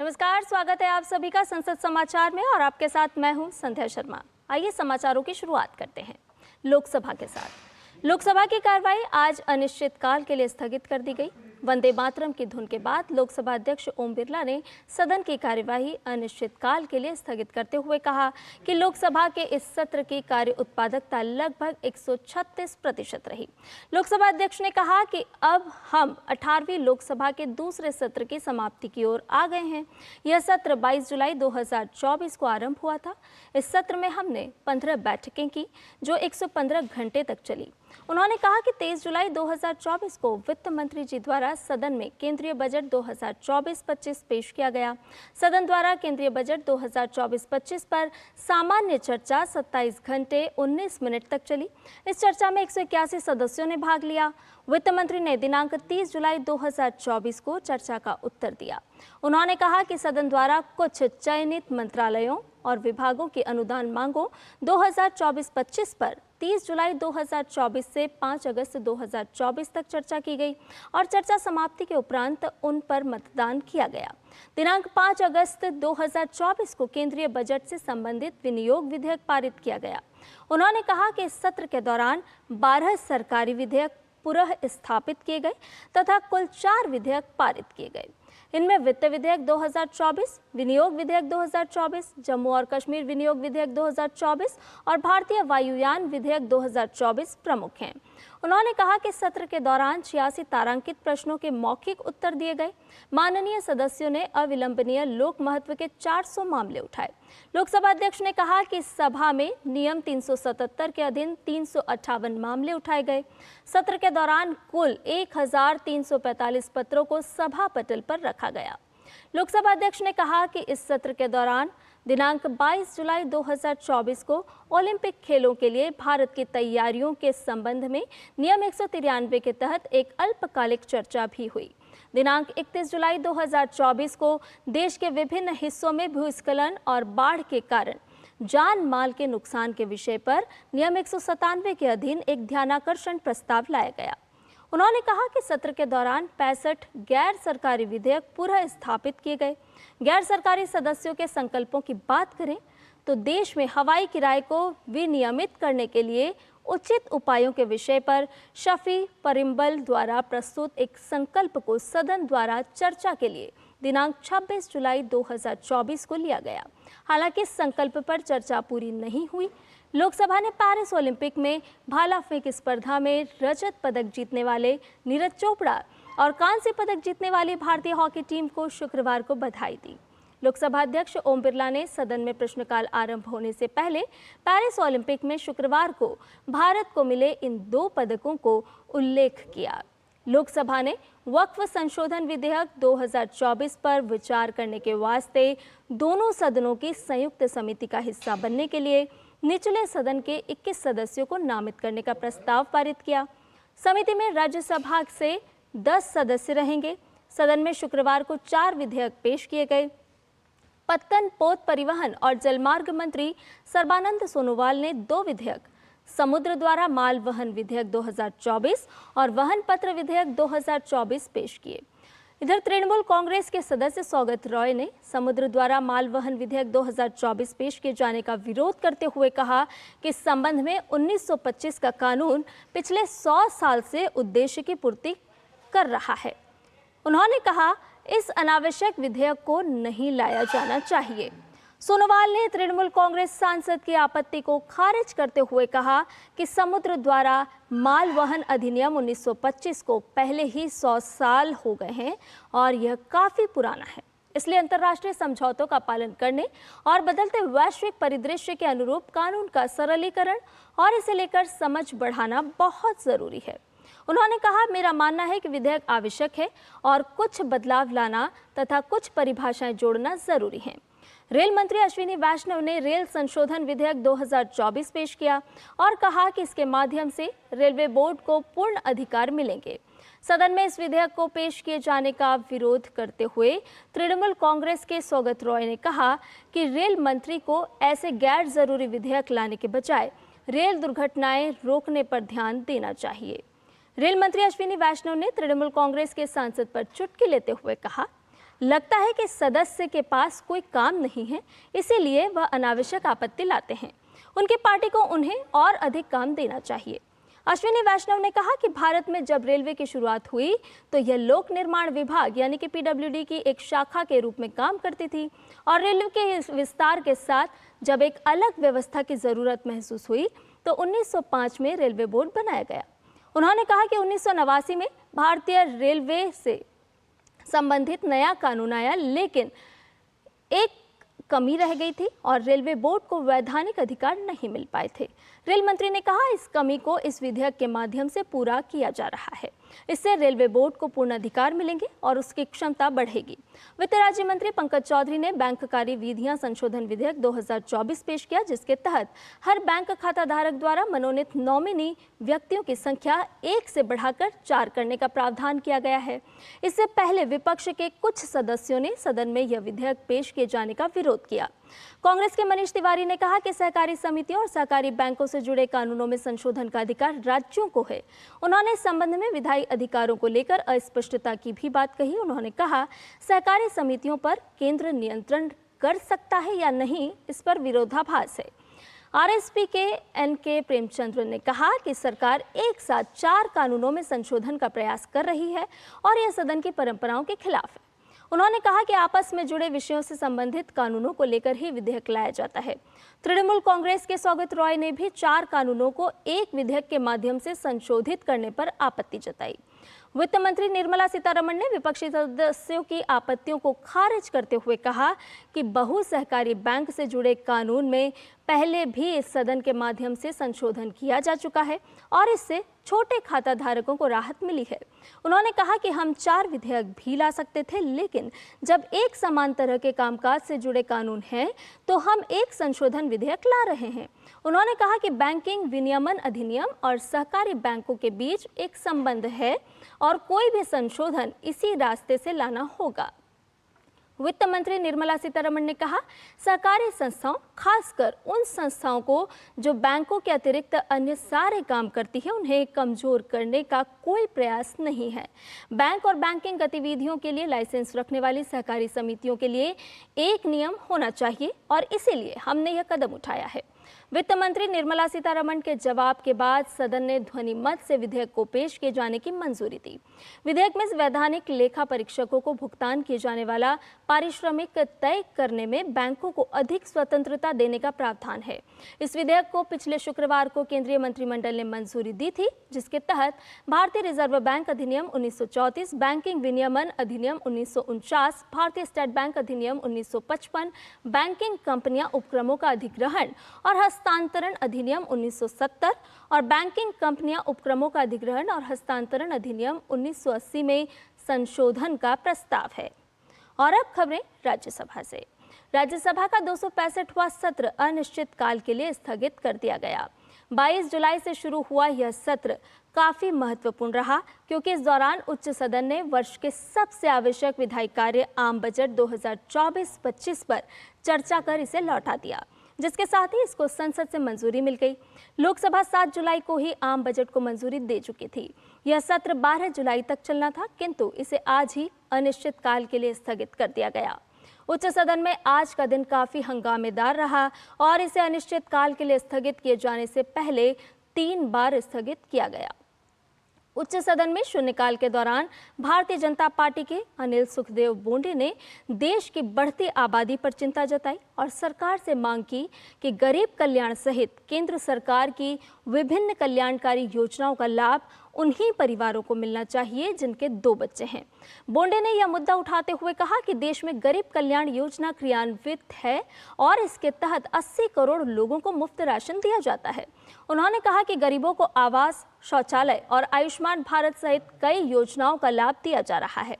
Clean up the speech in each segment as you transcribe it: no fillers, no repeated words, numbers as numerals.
नमस्कार, स्वागत है आप सभी का संसद समाचार में और आपके साथ मैं हूं संध्या शर्मा। आइए समाचारों की शुरुआत करते हैं लोकसभा के साथ। लोकसभा की कार्रवाई आज अनिश्चितकाल के लिए स्थगित कर दी गई। वंदे मातरम की धुन के बाद लोकसभा अध्यक्ष ओम बिरला ने सदन की कार्यवाही अनिश्चितकाल के लिए स्थगित करते हुए कहा कि लोकसभा के इस सत्र की कार्य उत्पादकता लगभग 136% रही। लोकसभा अध्यक्ष ने कहा कि अब हम 18वीं लोकसभा के दूसरे सत्र की समाप्ति की ओर आ गए हैं। यह सत्र 22 जुलाई 2024 को आरंभ हुआ था। इस सत्र में हमने 15 बैठकें की जो 115 घंटे तक चली। उन्होंने कहा कि 23 जुलाई 2024 को वित्त मंत्री जी द्वारा सदन में केंद्रीय बजट 2024-25 पेश किया गया। सदन द्वारा केंद्रीय बजट 2024-25 पर सामान्य चर्चा 27 घंटे 19 मिनट तक चली। इस चर्चा में 181 सदस्यों ने भाग लिया। वित्त मंत्री ने दिनांक 30 जुलाई 2024 को चर्चा का उत्तर दिया। उन्होंने कहा कि सदन द्वारा कुछ चयनित मंत्रालयों और विभागों की अनुदान मांगों 2024-25 पर 30 जुलाई 2024 से 5 अगस्त 2024 तक चर्चा की गई और चर्चा समाप्ति के उपरांत उन पर मतदान किया गया। दिनांक 5 अगस्त 2024 को केंद्रीय बजट से संबंधित विनियोग विधेयक पारित किया गया। उन्होंने कहा कि इस सत्र के दौरान 12 सरकारी विधेयक पुनः स्थापित किए गए तथा कुल 4 विधेयक पारित किए गए। इनमें वित्त विधेयक 2024, विनियोग विधेयक 2024, जम्मू और कश्मीर विनियोग विधेयक 2024 और भारतीय वायुयान विधेयक 2024 प्रमुख हैं। उन्होंने कहा कि सत्र के दौरान 86 तारांकित प्रश्नों के मौखिक उत्तर दिए गए। माननीय सदस्यों ने अविलंबनीय लोक महत्व के 400 मामले उठाए। लोकसभा अध्यक्ष ने कहा कि सभा में नियम 377 के अधीन 358 मामले उठाए गए। सत्र के दौरान कुल 1345 पत्रों को सभा पटल पर रखा गया। लोकसभा अध्यक्ष ने कहा कि इस सत्र के दौरान दिनांक 22 जुलाई 2024 को ओलंपिक खेलों के लिए भारत की तैयारियों के संबंध में नियम 193 के तहत एक अल्पकालिक चर्चा भी हुई। दिनांक 31 जुलाई 2024 को देश के विभिन्न हिस्सों में भूस्खलन और बाढ़ के कारण जान माल के नुकसान के विषय पर नियम 197 के अधीन एक ध्यानाकर्षण प्रस्ताव लाया गया। उन्होंने कहा कि सत्र के दौरान 65 गैर सरकारी विधेयक पुनः स्थापित किए गए। गैर सरकारी सदस्यों के संकल्पों की बात करें तो देश में हवाई किराए को विनियमित करने के लिए उचित उपायों के विषय पर शफी परिम्बल द्वारा प्रस्तुत एक संकल्प को सदन द्वारा चर्चा के लिए दिनांक 26 जुलाई 2024 को लिया गया। हालांकि इस संकल्प पर चर्चा पूरी नहीं हुई। लोकसभा ने पेरिस ओलंपिक में भाला फेंक स्पर्धा में रजत पदक जीतने वाले नीरज चोपड़ा और कांस्य पदक जीतने वाली भारतीय हॉकी टीम को शुक्रवार को बधाई दी। लोकसभा अध्यक्ष ओम बिरला ने सदन में प्रश्नकाल आरंभ होने से पहले पेरिस ओलंपिक में शुक्रवार को भारत को मिले इन 2 पदकों को उल्लेख किया। लोकसभा ने वक्फ संशोधन विधेयक 2024 पर विचार करने के वास्ते दोनों सदनों की संयुक्त समिति का हिस्सा बनने के लिए निचले सदन के 21 सदस्यों को नामित करने का प्रस्ताव पारित किया। समिति में राज्यसभा से 10 सदस्य रहेंगे। सदन में शुक्रवार को 4 विधेयक पेश किए गए। पत्तन, पोत परिवहन और जलमार्ग मंत्री सर्बानंद सोनोवाल ने 2 विधेयक, समुद्र द्वारा माल वहन विधेयक 2024 और वहन पत्र विधेयक 2024 पेश किए। इधर तृणमूल कांग्रेस के सदस्य सौगत रॉय ने समुद्र द्वारा माल वहन विधेयक 2024 पेश किए जाने का विरोध करते हुए कहा कि इस संबंध में 1925 का कानून पिछले 100 साल से उद्देश्य की पूर्ति कर रहा है। उन्होंने कहा इस अनावश्यक विधेयक को नहीं लाया जाना चाहिए। सोनोवाल ने तृणमूल कांग्रेस सांसद की आपत्ति को खारिज करते हुए कहा कि समुद्र द्वारा माल वहन अधिनियम 1925 को पहले ही 100 साल हो गए हैं और यह काफी पुराना है। इसलिए अंतर्राष्ट्रीय समझौतों का पालन करने और बदलते वैश्विक परिदृश्य के अनुरूप कानून का सरलीकरण और इसे लेकर समझ बढ़ाना बहुत जरूरी है। उन्होंने कहा, मेरा मानना है कि विधेयक आवश्यक है और कुछ बदलाव लाना तथा कुछ परिभाषाएं जोड़ना जरूरी है। रेल मंत्री अश्विनी वैष्णव ने रेल संशोधन विधेयक 2024 पेश किया और कहा कि इसके माध्यम से रेलवे बोर्ड को पूर्ण अधिकार मिलेंगे। सदन में इस विधेयक को पेश किए जाने का विरोध करते हुए तृणमूल कांग्रेस के सौगत रॉय ने कहा कि रेल मंत्री को ऐसे गैर जरूरी विधेयक लाने के बजाय रेल दुर्घटनाएं रोकने पर ध्यान देना चाहिए। रेल मंत्री अश्विनी वैष्णव ने तृणमूल कांग्रेस के सांसद पर चुटकी लेते हुए कहा, लगता है कि सदस्य के पास कोई काम नहीं है, इसीलिए वह अनावश्यक आपत्ति लाते हैं। उनकी पार्टी को उन्हें और अधिक काम देना चाहिए। अश्विनी वैष्णव ने कहा कि भारत में जब रेलवे की शुरुआत हुई तो यह लोक निर्माण विभाग यानी कि पीडब्ल्यूडी की एक शाखा के रूप में काम करती थी और रेलवे के इस विस्तार के साथ जब एक अलग व्यवस्था की जरूरत महसूस हुई तो 1905 में रेलवे बोर्ड बनाया गया। उन्होंने कहा कि 1989 में भारतीय रेलवे से संबंधित नया कानून आया, लेकिन एक कमी रह गई थी और रेलवे बोर्ड को वैधानिक अधिकार नहीं मिल पाए थे। रेल मंत्री ने कहा इस कमी को इस विधेयक के माध्यम से पूरा किया जा रहा है। इससे रेलवे बोर्ड को पूर्ण अधिकार मिलेंगे और उसकी क्षमता बढ़ेगी। वित्त राज्य मंत्री पंकज चौधरी ने बैंककारी विधियां संशोधन विधेयक 2024 पेश किया, जिसके तहत हर बैंक खाता धारक द्वारा मनोनीत नॉमिनी व्यक्तियों की संख्या 1 से बढ़ाकर 4 करने का प्रावधान किया गया है। इससे पहले विपक्ष के कुछ सदस्यों ने सदन में यह विधेयक पेश किए जाने का विरोध किया। कांग्रेस के मनीष तिवारी ने कहा कि सहकारी समितियों और सहकारी बैंकों से जुड़े कानूनों में संशोधन का अधिकार राज्यों को है। उन्होंने इस संबंध में विधायी अधिकारों को लेकर अस्पष्टता की भी बात कही। उन्होंने कहा सहकारी समितियों पर केंद्र नियंत्रण कर सकता है या नहीं, इस पर विरोधाभास है। आरएसपी के एन.के. प्रेमचंद्र ने कहा कि सरकार एक साथ 4 कानूनों में संशोधन का प्रयास कर रही है और यह सदन की परंपराओं के खिलाफ है। उन्होंने कहा कि आपस में जुड़े विषयों से संबंधित कानूनों को लेकर ही विधेयक लाया जाता है। तृणमूल कांग्रेस के सौगत रॉय ने भी 4 कानूनों को एक विधेयक के माध्यम से संशोधित करने पर आपत्ति जताई। वित्त मंत्री निर्मला सीतारमण ने विपक्षी सदस्यों की आपत्तियों को खारिज करते हुए कहा कि बहु सहकारी बैंक से जुड़े कानून में पहले भी इस सदन के माध्यम से संशोधन किया जा चुका है और इससे छोटे खाता धारकों को राहत मिली है। उन्होंने कहा कि हम 4 विधेयक भी ला सकते थे, लेकिन जब एक समान तरह के कामकाज से जुड़े कानून हैं तो हम एक संशोधन विधेयक ला रहे हैं। उन्होंने कहा कि बैंकिंग विनियमन अधिनियम और सहकारी बैंकों के बीच एक संबंध है और कोई भी संशोधन इसी रास्ते से लाना होगा। वित्त मंत्री निर्मला सीतारमण ने कहा सहकारी संस्थाओं, खासकर उन संस्थाओं को जो बैंकों के अतिरिक्त अन्य सारे काम करती है, उन्हें कमजोर करने का कोई प्रयास नहीं है। बैंक और बैंकिंग गतिविधियों के लिए लाइसेंस रखने वाली सहकारी समितियों के लिए एक नियम होना चाहिए और इसीलिए हमने यह कदम उठाया है। वित्त मंत्री निर्मला सीतारमण के जवाब के बाद सदन ने ध्वनि मत से विधेयक को पेश किए जाने की मंजूरी दी। विधेयक में वैधानिक लेखा परीक्षकों को भुगतान किए जाने वाला पारिश्रमिक तय करने में बैंकों को अधिक स्वतंत्रता देने का प्रावधान है। इस विधेयक को पिछले शुक्रवार को केंद्रीय मंत्रिमंडल ने मंजूरी दी थी, जिसके तहत भारतीय रिजर्व बैंक अधिनियम 1934, बैंकिंग विनियमन अधिनियम 1949, भारतीय स्टेट बैंक अधिनियम 1955, बैंकिंग कंपनियां उपक्रमों का अधिग्रहण और हस्तांतरण अधिनियम 1970 और बैंकिंग कंपनियां उपक्रमों का अधिग्रहण और हस्तांतरण अधिनियम 1980 में संशोधन का प्रस्ताव है। और अब खबरें राज्यसभा से। राज्यसभा का 265वां सत्र अनिश्चित काल के लिए स्थगित कर दिया गया। 22 जुलाई से शुरू हुआ यह सत्र काफी महत्वपूर्ण रहा, क्योंकि इस दौरान उच्च सदन ने वर्ष के सबसे आवश्यक विधायी कार्य आम बजट 2024-25 पर चर्चा कर इसे लौटा दिया, जिसके साथ ही इसको संसद से मंजूरी मिल गई। लोकसभा 7 जुलाई को ही आम बजट को मंजूरी दे चुकी थी। यह सत्र 12 जुलाई तक चलना था, किंतु इसे आज ही अनिश्चित काल के लिए स्थगित कर दिया गया। उच्च सदन में आज का दिन काफी हंगामेदार रहा और इसे अनिश्चित काल के लिए स्थगित किए जाने से पहले 3 बार स्थगित किया गया। उच्च सदन में शून्यकाल के दौरान भारतीय जनता पार्टी के अनिल सुखदेव बोंडे ने देश की बढ़ती आबादी पर चिंता जताई और सरकार से मांग की कि गरीब कल्याण सहित केंद्र सरकार की विभिन्न कल्याणकारी योजनाओं का लाभ उन्हीं परिवारों को मिलना चाहिए जिनके 2 बच्चे हैं। बोंडे ने यह मुद्दा उठाते हुए कहा कि देश में गरीब कल्याण योजना क्रियान्वित है और इसके तहत 80 करोड़ लोगों को मुफ्त राशन दिया जाता है। उन्होंने कहा कि गरीबों को आवास, शौचालय और आयुष्मान भारत सहित कई योजनाओं का लाभ दिया जा रहा है।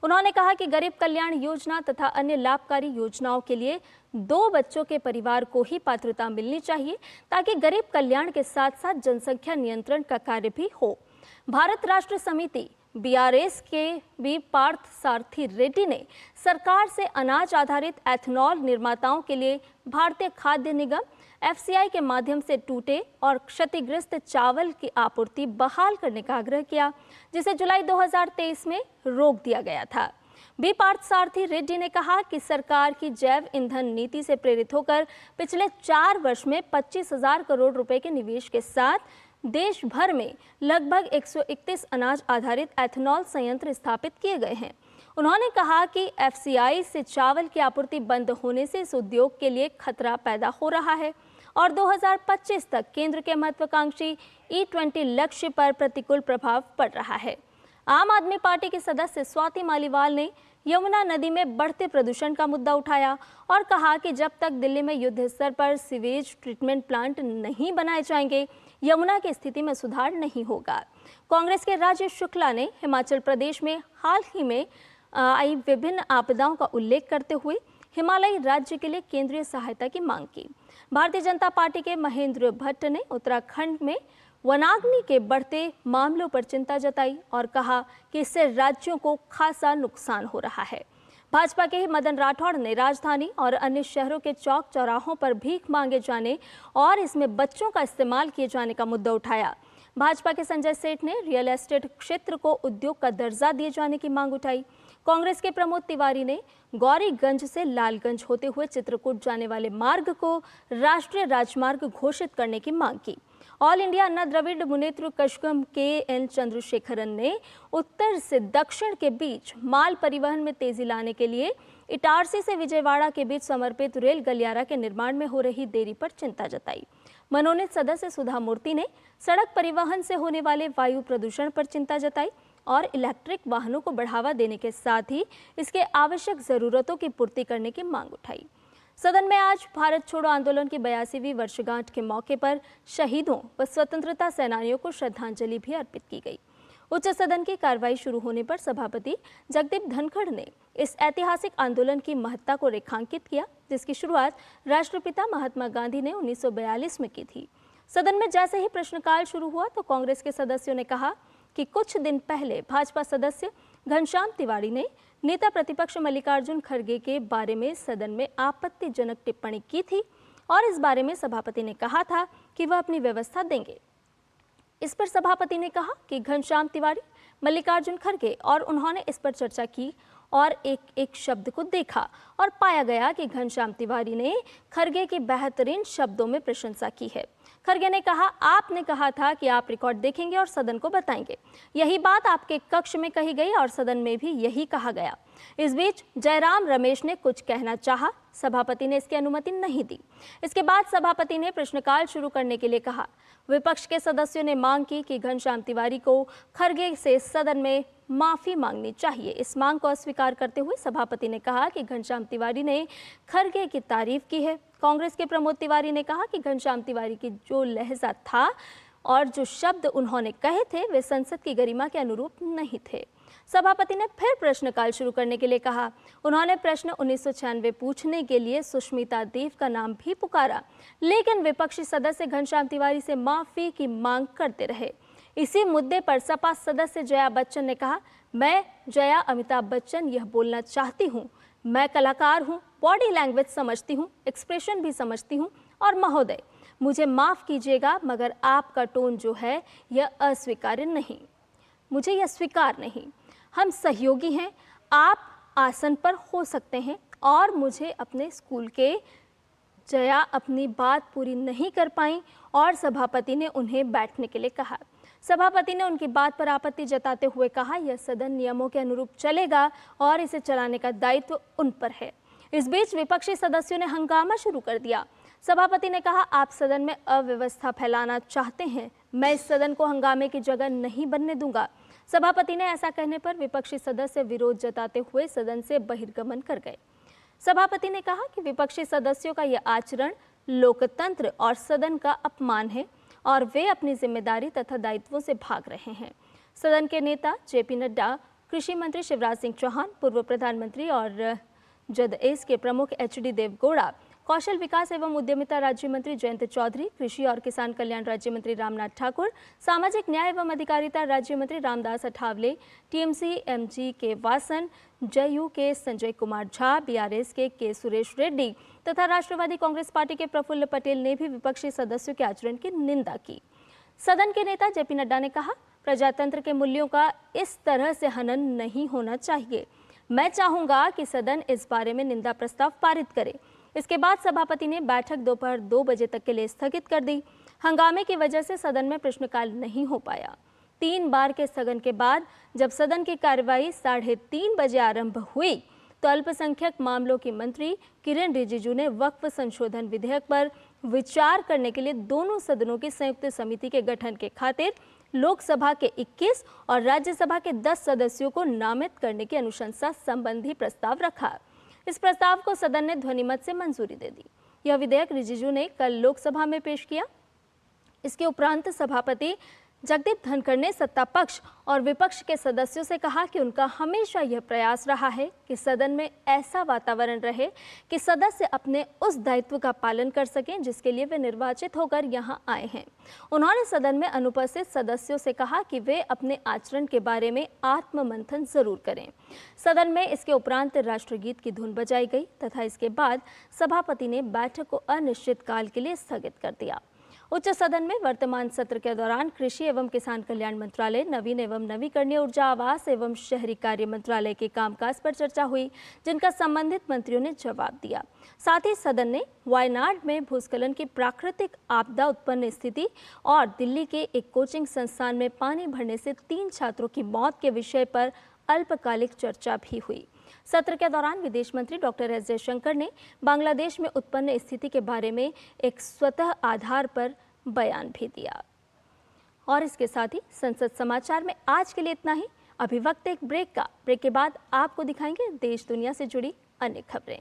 उन्होंने कहा कि गरीब कल्याण योजना तथा अन्य लाभकारी योजनाओं के लिए 2 बच्चों के परिवार को ही पात्रता मिलनी चाहिए, ताकि गरीब कल्याण के साथ साथ जनसंख्या नियंत्रण का कार्य भी हो। भारत राष्ट्र समिति बीआरएस के भी पार्थ सारथी रेड्डी ने सरकार से अनाज आधारित एथेनॉल निर्माताओं के लिए भारतीय खाद्य निगम एफसीआई के माध्यम से टूटे और क्षतिग्रस्त चावल की आपूर्ति बहाल करने का आग्रह किया, जिसे जुलाई 2023 में रोक दिया गया था। बी पार्थसारथी रेड्डी ने कहा कि सरकार की जैव ईंधन नीति से प्रेरित होकर पिछले 4 वर्ष में 25,000 करोड़ रुपए के निवेश के साथ देश भर में लगभग 131 अनाज आधारित एथेनॉल संयंत्र स्थापित किए गए हैं। उन्होंने कहा कि एफसीआई से चावल की आपूर्ति बंद होने से इस उद्योग के लिए खतरा पैदा हो रहा है और 2025 तक केंद्र के महत्वाकांक्षी E20 लक्ष्य पर प्रतिकूल प्रभाव पड़ रहा है। आम आदमी पार्टी के सदस्य स्वाति मालीवाल ने यमुना नदी में बढ़ते प्रदूषण का मुद्दा उठाया और कहा कि जब तक दिल्ली में युद्ध स्तर पर सीवेज ट्रीटमेंट प्लांट नहीं बनाए जाएंगे, यमुना की स्थिति में सुधार नहीं होगा। कांग्रेस के राजेश शुक्ला ने हिमाचल प्रदेश में हाल ही में आई विभिन्न आपदाओं का उल्लेख करते हुए हिमालयी राज्य के लिए केंद्रीय सहायता की मांग की। भारतीय जनता पार्टी के महेंद्र भट्ट ने उत्तराखंड में वनाग्नि के बढ़ते मामलों पर चिंता जताई और कहा कि इससे राज्यों को खासा नुकसान हो रहा है। भाजपा के ही मदन राठौड़ ने राजधानी और अन्य शहरों के चौक चौराहों पर भीख मांगे जाने और इसमें बच्चों का इस्तेमाल किए जाने का मुद्दा उठाया। भाजपा के संजय सेठ ने रियल एस्टेट क्षेत्र को उद्योग का दर्जा दिए जाने की मांग उठाई। कांग्रेस के प्रमोद तिवारी ने गौरीगंज से लालगंज होते हुए चित्रकूट जाने वाले मार्ग को राष्ट्रीय राजमार्ग घोषित करने की मांग की। ऑल इंडिया अन्ना द्रविड़ मुनेत्र कशगम KN चंद्रशेखरन ने उत्तर से दक्षिण के बीच माल परिवहन में तेजी लाने के लिए इटारसी से विजयवाड़ा के बीच समर्पित रेल गलियारा के निर्माण में हो रही देरी पर चिंता जताई। मनोनीत सदस्य सुधा मूर्ति ने सड़क परिवहन से होने वाले वायु प्रदूषण पर चिंता जताई और इलेक्ट्रिक वाहनों को बढ़ावा देने के साथ ही इसके आवश्यक जरूरतों की पूर्ति करने की मांग उठाई। सदन में आज भारत छोड़ो आंदोलन की 82वीं वर्षगांठ के मौके पर शहीदों व स्वतंत्रता सेनानियों को श्रद्धांजलि भी अर्पित की गई। उच्च सदन की कार्रवाई शुरू होने पर सभापति जगदीप धनखड़ ने इस ऐतिहासिक आंदोलन की महत्ता को रेखांकित किया, जिसकी शुरुआत राष्ट्रपिता महात्मा गांधी ने 1942 में की थी। सदन में जैसे ही प्रश्नकाल शुरू हुआ तो कांग्रेस के सदस्यों ने कहा कि कुछ दिन पहले भाजपा सदस्य घनश्याम तिवारी ने नेता प्रतिपक्ष मल्लिकार्जुन खड़गे के बारे में सदन में आपत्तिजनक टिप्पणी की थी और इस बारे में सभापति ने कहा था कि वह अपनी व्यवस्था देंगे। इस पर सभापति ने कहा कि घनश्याम तिवारी, मल्लिकार्जुन खड़गे और उन्होंने इस पर चर्चा की और एक एक शब्द को देखा और पाया गया कि घनश्याम तिवारी ने खड़गे की बेहतरीन शब्दों में प्रशंसा की है। खड़गे ने कहा, आपने कहा था कि आप रिकॉर्ड देखेंगे और सदन को बताएंगे। यही बात आपके कक्ष में कही गई और सदन में भी यही कहा गया। इस बीच जयराम रमेश ने कुछ कहना चाहा, सभापति ने इसकी अनुमति नहीं दी। इसके बाद सभापति ने प्रश्नकाल शुरू करने के लिए कहा। विपक्ष के सदस्यों ने मांग की कि घनश्याम तिवारी को खड़गे से सदन में माफी मांगनी चाहिए। इस मांग को अस्वीकार करते हुए सभापति ने कहा कि घनश्याम तिवारी ने खड़गे की तारीफ की है। कांग्रेस के प्रमोद तिवारी ने कहा कि घनश्याम तिवारी की जो लहजा था और जो शब्द उन्होंने कहे थे वे संसद की गरिमा के अनुरूप नहीं थे। सभापति ने फिर प्रश्नकाल शुरू करने के लिए कहा। उन्होंने प्रश्न 1996 पूछने के लिए सुष्मिता देव का नाम भी पुकारा, लेकिन विपक्षी सदस्य घनश्याम तिवारी से माफी की मांग करते रहे। इसी मुद्दे पर सपा सदस्य जया बच्चन ने कहा, मैं जया अमिताभ बच्चन यह बोलना चाहती हूँ, मैं कलाकार हूँ, बॉडी लैंग्वेज समझती हूँ, एक्सप्रेशन भी समझती हूँ और महोदय मुझे माफ़ कीजिएगा मगर आपका टोन जो है यह अस्वीकार्य नहीं, मुझे यह स्वीकार नहीं। हम सहयोगी हैं, आप आसन पर हो सकते हैं और मुझे अपने स्कूल के जया अपनी बात पूरी नहीं कर पाई और सभापति ने उन्हें बैठने के लिए कहा। सभापति ने उनकी बात पर आपत्ति जताते हुए कहा, यह सदन नियमों के अनुरूप चलेगा और इसे चलाने का दायित्व उन पर है। इस बीच विपक्षी सदस्यों ने हंगामा शुरू कर दिया। सभापति ने कहा, आप सदन में अव्यवस्था फैलाना चाहते हैं, मैं इस सदन को हंगामे की जगह नहीं बनने दूंगा। सभापति ने ऐसा कहने पर विपक्षी सदस्य विरोध जताते हुए सदन से बहिर्गमन कर गए। सभापति ने कहा कि विपक्षी सदस्यों का यह आचरण लोकतंत्र और सदन का अपमान है और वे अपनी जिम्मेदारी तथा दायित्वों से भाग रहे हैं। सदन के नेता JP नड्डा, कृषि मंत्री शिवराज सिंह चौहान, पूर्व प्रधानमंत्री और जदएस के प्रमुख HD देवगौड़ा, कौशल विकास एवं उद्यमिता राज्य मंत्री जयंत चौधरी, कृषि और किसान कल्याण राज्य मंत्री रामनाथ ठाकुर, सामाजिक न्याय एवं अधिकारिता राज्य मंत्री रामदास अठावले, TMC MG के वासन, JU के संजय कुमार झा, BRS के सुरेश रेड्डी तथा राष्ट्रवादी कांग्रेस पार्टी के प्रफुल्ल पटेल ने भी विपक्षी सदस्यों के आचरण की निंदा की। सदन के नेता JP नड्डा ने कहा, प्रजातंत्र के मूल्यों का इस तरह से हनन नहीं होना चाहिए। मैं चाहूंगा कि सदन इस बारे में निंदा प्रस्ताव पारित करे। इसके बाद सभापति ने बैठक दोपहर 2 बजे तक के लिए स्थगित कर दी। हंगामे की वजह से सदन में प्रश्नकाल नहीं हो पाया। 3 बार के स्थगन के बाद जब सदन की कार्यवाही 3:30 बजे आरंभ हुई तो अल्पसंख्यक मामलों की मंत्री किरेन रिजिजू ने वक्फ संशोधन विधेयक पर विचार करने के लिए दोनों सदनों की संयुक्त समिति के गठन के खातिर लोकसभा के 21 और राज्यसभा के 10 सदस्यों को नामित करने की अनुशंसा संबंधी प्रस्ताव रखा। इस प्रस्ताव को सदन ने ध्वनिमत से मंजूरी दे दी। यह विधेयक रिजिजू ने कल लोकसभा में पेश किया। इसके उपरांत सभापति जगदीप धनखड़ ने सत्ता पक्ष और विपक्ष के सदस्यों से कहा कि उनका हमेशा यह प्रयास रहा है कि सदन में ऐसा वातावरण रहे कि सदस्य अपने उस दायित्व का पालन कर सकें जिसके लिए वे निर्वाचित होकर यहां आए हैं। उन्होंने सदन में अनुपस्थित सदस्यों से कहा कि वे अपने आचरण के बारे में आत्ममंथन जरूर करें। सदन में इसके उपरांत राष्ट्रगीत की धुन बजाई गई तथा इसके बाद सभापति ने बैठक को अनिश्चित काल के लिए स्थगित कर दिया। उच्च सदन में वर्तमान सत्र के दौरान कृषि एवं किसान कल्याण मंत्रालय, नवीन एवं नवीकरणीय ऊर्जा, आवास एवं शहरी कार्य मंत्रालय के कामकाज पर चर्चा हुई, जिनका संबंधित मंत्रियों ने जवाब दिया। साथ ही सदन ने वायनाड में भूस्खलन की प्राकृतिक आपदा उत्पन्न स्थिति और दिल्ली के एक कोचिंग संस्थान में पानी भरने से 3 छात्रों की मौत के विषय पर अल्पकालिक चर्चा भी हुई। सत्र के दौरान विदेश मंत्री डॉक्टर एस जयशंकर ने बांग्लादेश में उत्पन्न स्थिति के बारे में एक स्वतः आधार पर बयान भी दिया। और इसके साथ ही संसद समाचार में आज के लिए इतना ही। अभी वक्त एक ब्रेक का। ब्रेक के बाद आपको दिखाएंगे देश दुनिया से जुड़ी अन्य खबरें।